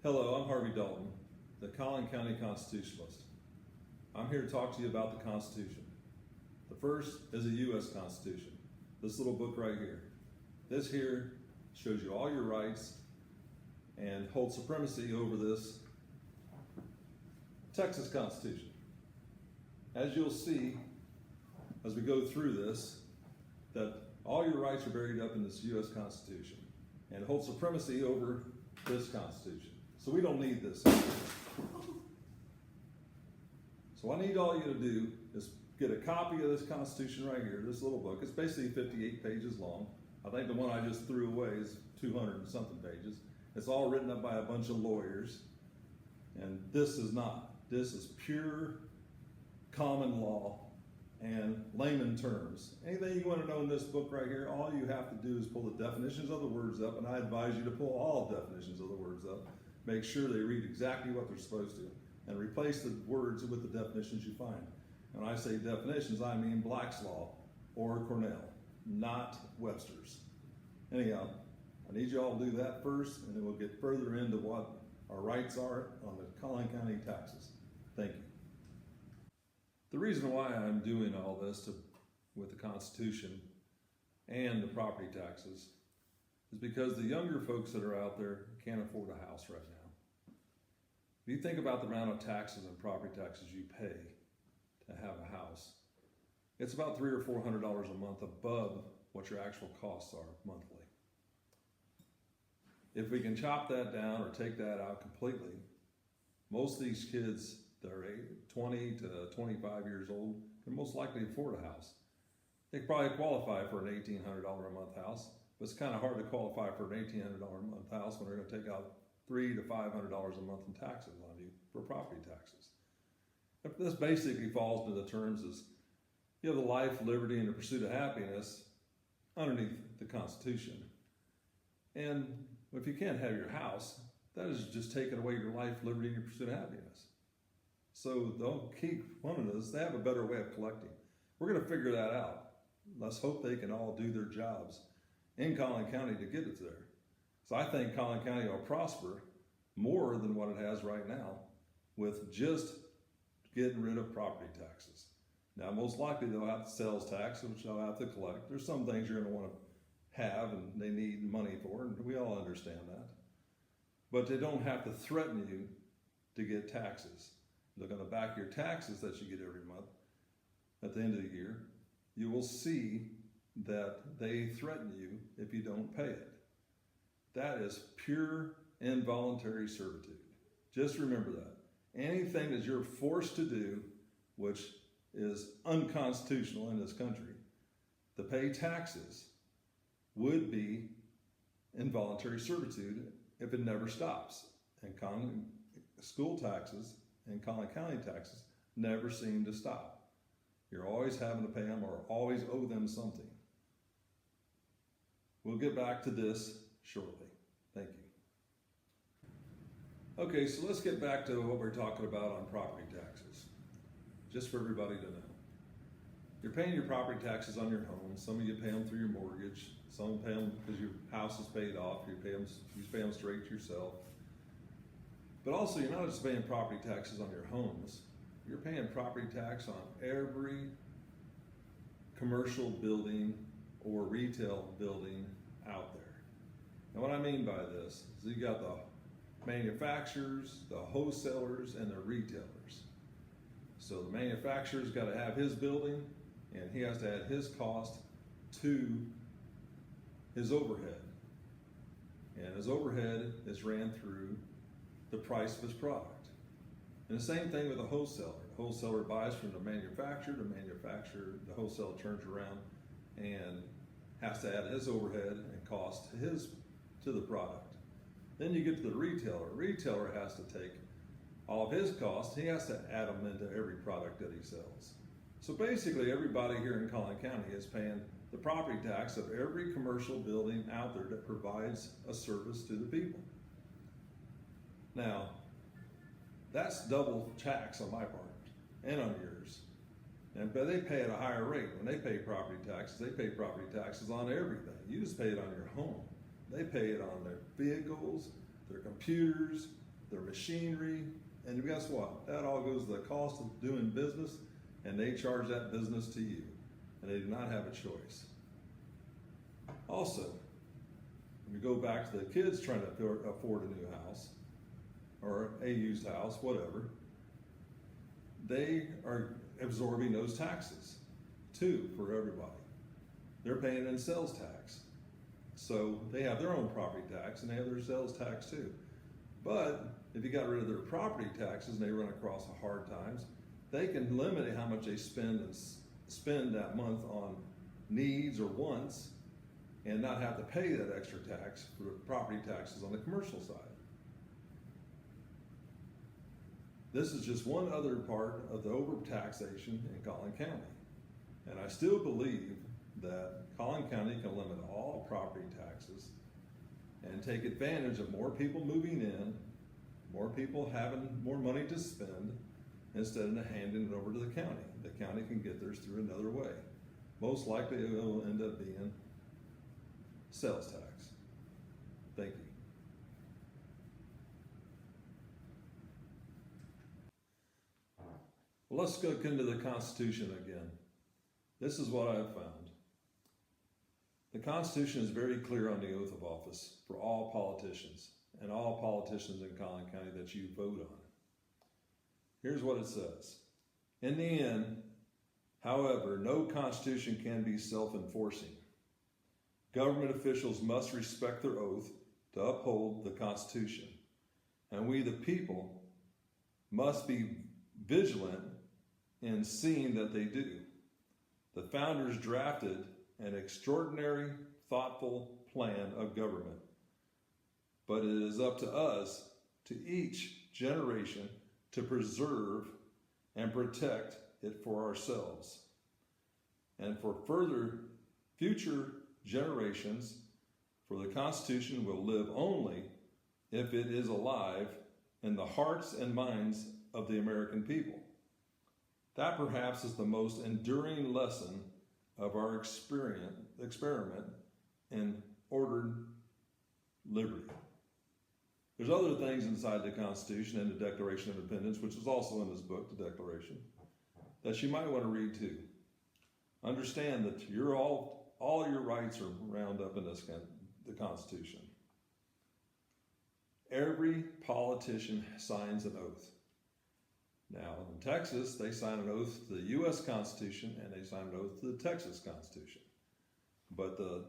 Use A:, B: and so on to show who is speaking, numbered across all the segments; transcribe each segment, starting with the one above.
A: Hello, I'm Harvey Dalton, the Collin County Constitutionalist. I'm here to talk to you about the Constitution. The first is a U.S. Constitution, this little book right here. This here shows you all your rights and holds supremacy over this Texas Constitution. As you'll see, as we go through this, that all your rights are buried up in this U.S. Constitution and holds supremacy over this Constitution. So we don't need this. So what I need all you to do is get a copy of this Constitution right here, this little book. It's basically 58 pages long. I think the one I just threw away is 200 and something pages. It's all written up by a bunch of lawyers. And this is not. This is pure common law and layman terms. Anything you want to know in this book right here, all you have to do is pull the definitions of the words up, and I advise you to pull all definitions of the words up. Make sure they read exactly what they're supposed to, and replace the words with the definitions you find. And when I say definitions, I mean Black's Law or Cornell, not Webster's. Anyhow, I need you all to do that first, and then we'll get further into what our rights are on the Collin County taxes. Thank you. The reason why I'm doing all this with the Constitution and the property taxes is because the younger folks that are out there can't afford a house right now. If you think about the amount of taxes and property taxes you pay to have a house, it's about $300 or $400 a month above what your actual costs are monthly. If we can chop that down or take that out completely, most of these kids that are 20 to 25 years old can most likely afford a house. They probably qualify for an $1,800 a month house, but it's kind of hard to qualify for an $1,800 a month house when they're going to take out $300 to $500 a month in taxes on you for property taxes. This basically falls into the terms as you have the life, liberty, and the pursuit of happiness underneath the Constitution. And if you can't have your house, that is just taking away your life, liberty, and your pursuit of happiness. So don't keep wanting this. They have a better way of collecting. We're going to figure that out. Let's hope they can all do their jobs in Collin County to get it there. So I think Collin County will prosper more than what it has right now with just getting rid of property taxes. Now, most likely they'll have sales tax, which they'll have to collect. There's some things you're going to want to have and they need money for, and we all understand that. But they don't have to threaten you to get taxes. Look on the back of your taxes that you get every month. At the end of the year, you will see that they threaten you if you don't pay it. That is pure involuntary servitude. Just remember that. Anything that you're forced to do, which is unconstitutional in this country, to pay taxes would be involuntary servitude if it never stops. And school taxes and Collin County taxes never seem to stop. You're always having to pay them or always owe them something. We'll get back to this shortly. Thank you. Okay, so let's get back to what we're talking about on property taxes, just for everybody to know. You're paying your property taxes on your home. Some of you pay them through your mortgage. Some pay them because your house is paid off. You pay them straight to yourself. But also, you're not just paying property taxes on your homes. You're paying property tax on every commercial building or retail building out there. Now, what I mean by this is you got the manufacturers, the wholesalers, and the retailers. So the manufacturer's got to have his building, and he has to add his cost to his overhead. And his overhead is ran through the price of his product. And the same thing with a wholesaler. The wholesaler buys from the manufacturer, the wholesaler turns around and has to add his overhead and cost to the product. Then you get to the retailer. The retailer has to take all of his costs, he has to add them into every product that he sells. So basically everybody here in Collin County is paying the property tax of every commercial building out there that provides a service to the people. Now, that's double tax on my part and on yours. But they pay at a higher rate. When they pay property taxes, they pay property taxes on everything. You just pay it on your home. They pay it on their vehicles, their computers, their machinery, and guess what? That all goes to the cost of doing business, and they charge that business to you, and they do not have a choice. Also, when we go back to the kids trying to afford a new house, or a used house, whatever, they are absorbing those taxes too for everybody. They're paying in sales tax. So they have their own property tax and they have their sales tax too. But if you got rid of their property taxes and they run across hard times, they can limit how much they spend that month on needs or wants and not have to pay that extra tax for the property taxes on the commercial side. This is just one other part of the overtaxation in Collin County. And I still believe that Collin County can limit all property taxes and take advantage of more people moving in, more people having more money to spend, instead of handing it over to the county. The county can get theirs through another way. Most likely it will end up being sales tax. Thank you. Well, let's go into the Constitution again. This is what I've found. The Constitution is very clear on the oath of office for all politicians and all politicians in Collin County that you vote on. Here's what it says. In the end, however, no constitution can be self-enforcing. Government officials must respect their oath to uphold the Constitution, and we, the people, must be vigilant in seeing that they do. The founders drafted an extraordinary, thoughtful plan of government, but it is up to us, to each generation, to preserve and protect it for ourselves and for future generations, for the Constitution will live only if it is alive in the hearts and minds of the American people. That perhaps is the most enduring lesson of our experiment in ordered liberty. There's other things inside the Constitution and the Declaration of Independence, which is also in this book, the Declaration, that you might want to read too. Understand that all your rights are round up in the Constitution. Every politician signs an oath. Now, in Texas, they sign an oath to the U.S. Constitution and they sign an oath to the Texas Constitution. But the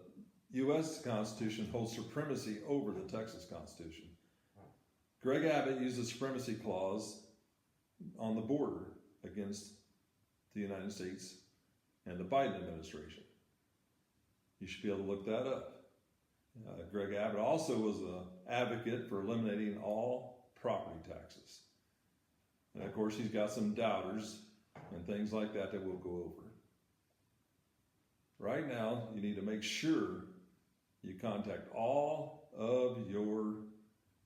A: U.S. Constitution holds supremacy over the Texas Constitution. Greg Abbott used the supremacy clause on the border against the United States and the Biden administration. You should be able to look that up. Greg Abbott also was an advocate for eliminating all property taxes. And of course, he's got some doubters and things like that we'll go over. Right now, you need to make sure you contact all of your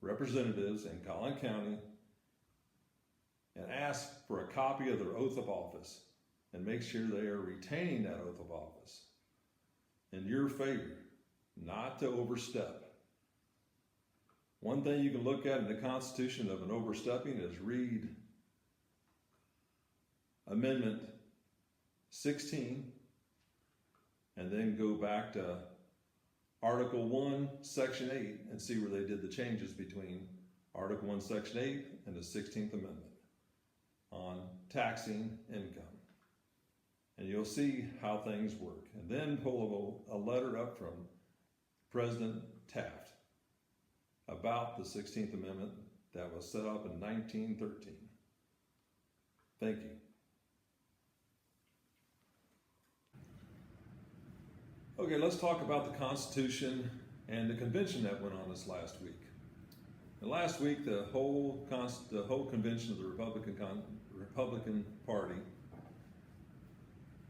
A: representatives in Collin County and ask for a copy of their oath of office and make sure they are retaining that oath of office in your favor, not to overstep. One thing you can look at in the Constitution of an overstepping is read Amendment 16 and then go back to Article 1, Section 8 and see where they did the changes between Article 1, Section 8 and the 16th Amendment on taxing income. And you'll see how things work. And then pull a letter up from President Taft about the 16th Amendment that was set up in 1913. Thank you. Okay, let's talk about the Constitution and the convention that went on this last week. And last week, the whole convention of the Republican Party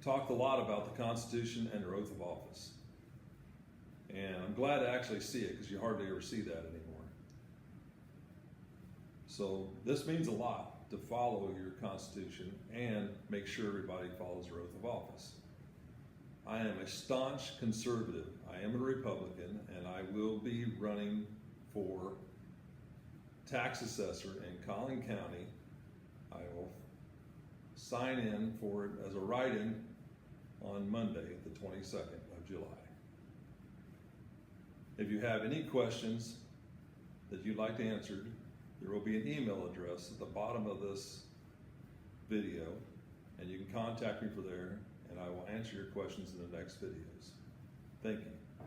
A: talked a lot about the Constitution and their oath of office. And I'm glad to actually see it because you hardly ever see that anymore. So this means a lot to follow your Constitution and make sure everybody follows their oath of office. I am a staunch conservative. I am a Republican, and I will be running for tax assessor in Collin County. I will sign in for it as a write-in on Monday, the 22nd of July. If you have any questions that you'd like to answer, there will be an email address at the bottom of this video, and you can contact me for there, and I will answer your questions in the next videos. Thank you.